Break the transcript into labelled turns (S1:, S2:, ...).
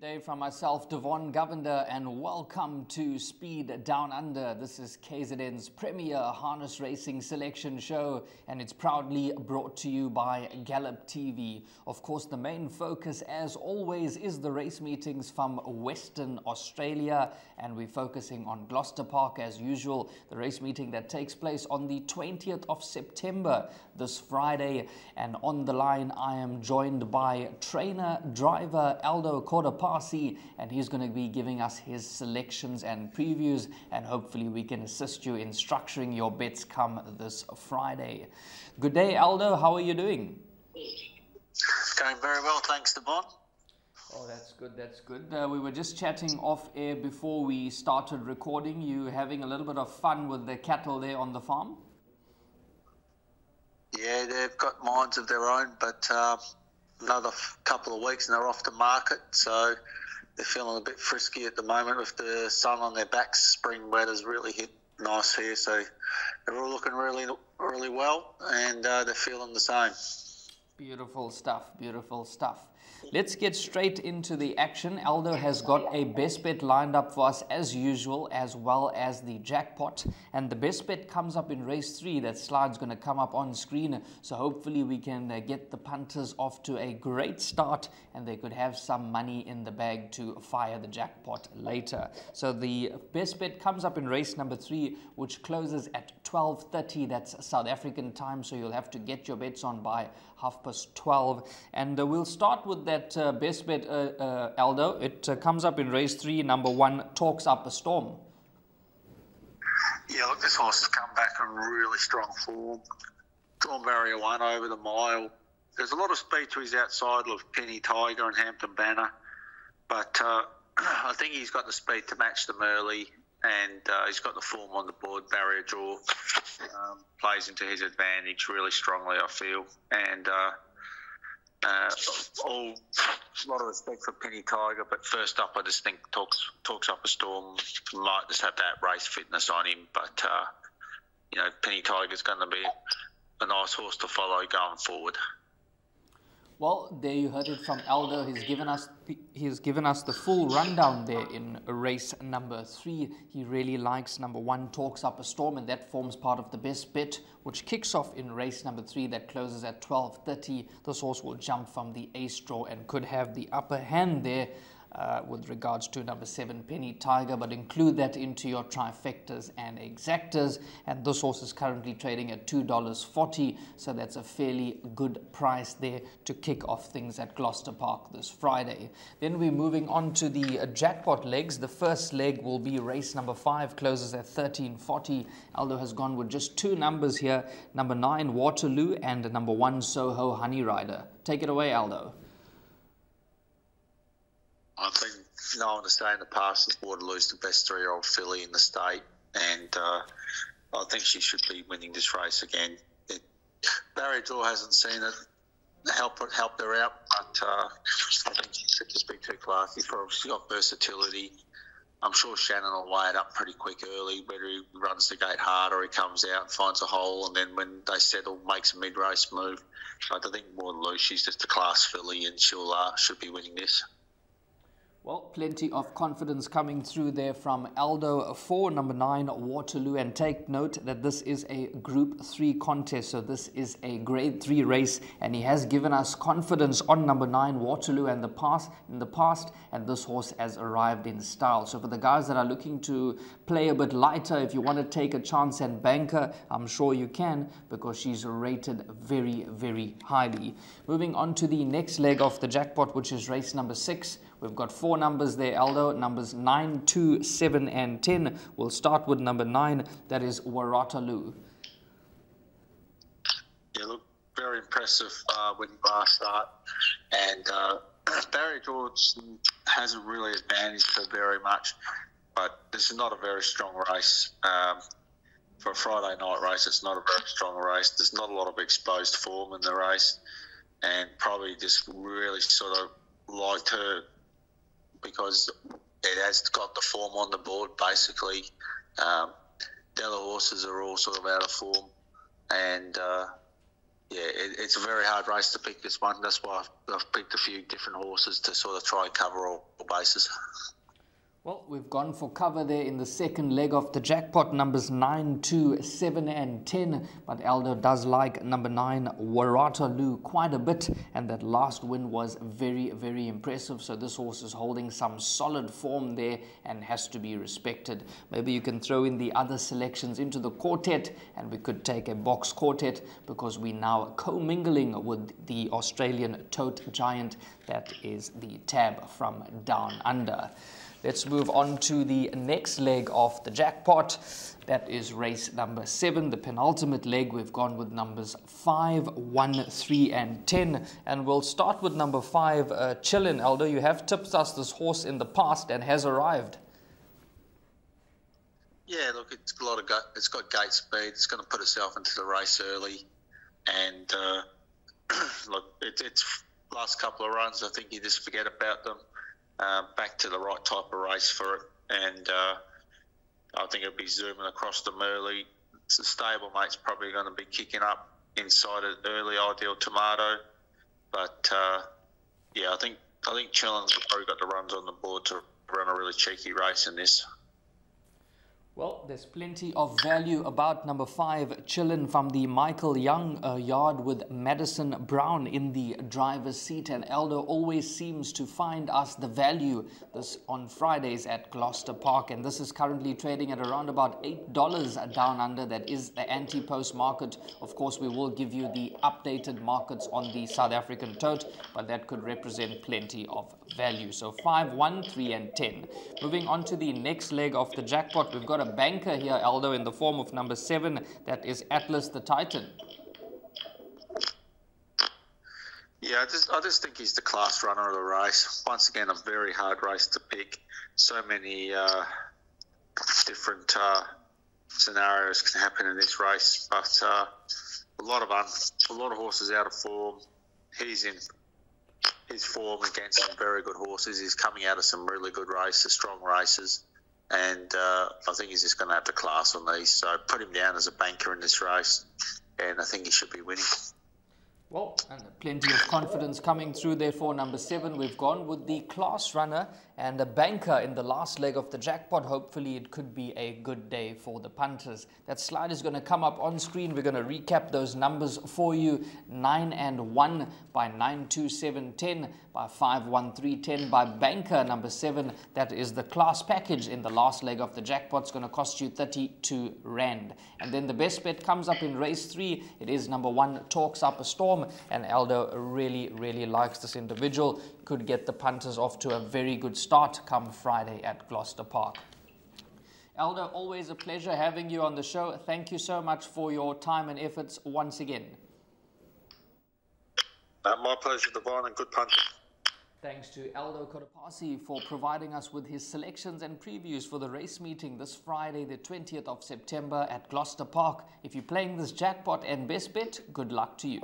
S1: Good day from myself, Devon Govender, and welcome to Speed Down Under. This is KZN's premier harness racing selection show, and it's proudly brought to you by Gallop TV. Of course, the main focus, as always, is the race meetings from Western Australia, and we're focusing on Gloucester Park as usual, the race meeting that takes place on the 20th of September, this Friday. And on the line, I am joined by trainer, driver Aldo Cortopassi, and he's going to be giving us his selections and previews, and hopefully we can assist you in structuring your bets come this Friday. Good day, Aldo. How are you doing?
S2: Going very well, thanks, Devon.
S1: Oh, that's good, that's good. We were just chatting off air before we started recording. You having a little bit of fun with the cattle there on the farm?
S2: Yeah, they've got minds of their own, but another couple of weeks and they're off to market, so they're feeling a bit frisky at the moment with the sun on their backs. Spring weather's really hit nice here, so they're all looking really well, and they're feeling the same.
S1: Beautiful stuff, beautiful stuff. Let's get straight into the action. Aldo has got a best bet lined up for us as usual, as well as the jackpot. And the best bet comes up in race 3. That slide's going to come up on screen. So hopefully we can get the punters off to a great start, and they could have some money in the bag to fire the jackpot later. So the best bet comes up in race number 3, which closes at 12:30. That's South African time. So you'll have to get your bets on by 12:30. And we'll start with that best bet, Aldo. It comes up in race 3, number 1, Talks Up a Storm.
S2: Yeah, look, this horse has come back in really strong form. Drawn barrier 1 over the mile. There's a lot of speed to his outside of Penny Tiger and Hampton Banner, but I think he's got the speed to match them early, and he's got the form on the board. Barrier draw plays into his advantage really strongly, I feel. And a lot of respect for Penny Tiger, but first up, I just think Talks Up a Storm might just have that race fitness on him. But you know, Penny Tiger's going to be a nice horse to follow going forward.
S1: Well, there you heard it from Aldo. He's given us the full rundown there in race number 3. He really likes number 1, Talks Up a Storm, and that forms part of the best bet, which kicks off in race number 3 that closes at 12:30. This horse will jump from the ace draw and could have the upper hand there with regards to number 7, Penny Tiger, but include that into your trifectas and exactas. And this horse is currently trading at $2.40, so that's a fairly good price there to kick off things at Gloucester Park this Friday. Then we're moving on to the jackpot legs. The first leg will be race number 5, closes at 13:40. Aldo has gone with just 2 numbers here, number 9, Waterloo, and number 1, Soho Honey Rider. Take it away, Aldo.
S2: I think no one to say in the past that Waterloo's the best 3-year-old filly in the state, and I think she should be winning this race again. Barrier draw hasn't seen it helped her out, but I think she should just be too classy for her. She's got versatility. I'm sure Shannon will weigh it up pretty quick early, whether he runs the gate hard or he comes out and finds a hole, and then when they settle, makes a mid-race move. I don't think Waterloo, she's just a class filly, and she'll should be winning this.
S1: Well, plenty of confidence coming through there from Aldo for number 9, Waterloo. And take note that this is a Group 3 contest, so this is a Grade 3 race. And he has given us confidence on number 9, Waterloo, in the past, and this horse has arrived in style. So for the guys that are looking to play a bit lighter, if you want to take a chance and bank her, I'm sure you can, because she's rated very, very highly. Moving on to the next leg of the jackpot, which is race number 6. We've got 4 numbers there, Aldo, numbers 9, 2, 7, and 10. We'll start with number 9, that is Waterloo.
S2: Yeah, look, very impressive winning bar start. And Barry George hasn't really advantaged her very much, but this is not a very strong race. For a Friday night race, it's not a very strong race. There's not a lot of exposed form in the race, and probably just really sort of liked her because it has got the form on the board, basically. The other horses are all sort of out of form, and yeah, it's a very hard race to pick, this one. That's why I've picked a few different horses to sort of try and cover all bases.
S1: Well, we've gone for cover there in the second leg of the jackpot, numbers 9, 2, 7 and 10. But Aldo does like number 9, Waratahlu, quite a bit. And that last win was very, very impressive. So this horse is holding some solid form there and has to be respected. Maybe you can throw in the other selections into the quartet and we could take a box quartet because we're now co-mingling with the Australian tote giant. That is the Tab from Down Under. Let's move on to the next leg of the jackpot. That is race number 7, the penultimate leg. We've gone with numbers 5, 1, 3 and 10. And we'll start with number 5, Chillin. Aldo, you have tipped us this horse in the past and has arrived.
S2: Yeah, look, it's got gate speed. It's going to put itself into the race early. And look, it's last couple of runs, I think you just forget about them. Back to the right type of race for it, and I think it'll be zooming across them early. The stablemate's probably going to be kicking up inside it early, Ideal Tomato, but yeah, I think Chillin's probably got the runs on the board to run a really cheeky race in this.
S1: Well, there's plenty of value about number 5, Chillin, from the Michael Young yard with Madison Brown in the driver's seat. And Aldo always seems to find us the value this on Fridays at Gloucester Park. And this is currently trading at around about $8 down under. That is the anti-post market. Of course, we will give you the updated markets on the South African tote, but that could represent plenty of value. So 5, 1, 3 and 10. Moving on to the next leg of the jackpot, we've got a banker here, Aldo, in the form of number 7. That is Atlas the Titan.
S2: Yeah, I just think he's the class runner of the race. Once again, a very hard race to pick. So many different scenarios can happen in this race, but a lot of horses out of form. He's in his form against some very good horses. He's coming out of some really good races, strong races. And I think he's just going to have the class on these. So put him down as a banker in this race, and I think he should be winning.
S1: Well, and plenty of confidence coming through there for number 7. We've gone with the class runner and a banker in the last leg of the jackpot. Hopefully it could be a good day for the punters. That slide is going to come up on screen. We're going to recap those numbers for you. 9 and 1 by 9, 2, 7, 10 by 5, 1, 3, 10 by banker number 7. That is the class package in the last leg of the jackpot. It's going to cost you 32 Rand. And then the best bet comes up in race 3. It is number 1, Talks Up a Storm. And Aldo really, really likes this individual. Could get the punters off to a very good start come Friday at Gloucester Park. Aldo, always a pleasure having you on the show. Thank you so much for your time and efforts once again.
S2: My pleasure, Devon, and good punting.
S1: Thanks to Aldo Kodapasi for providing us with his selections and previews for the race meeting this Friday, the 20th of September at Gloucester Park. If you're playing this jackpot and best bet, good luck to you.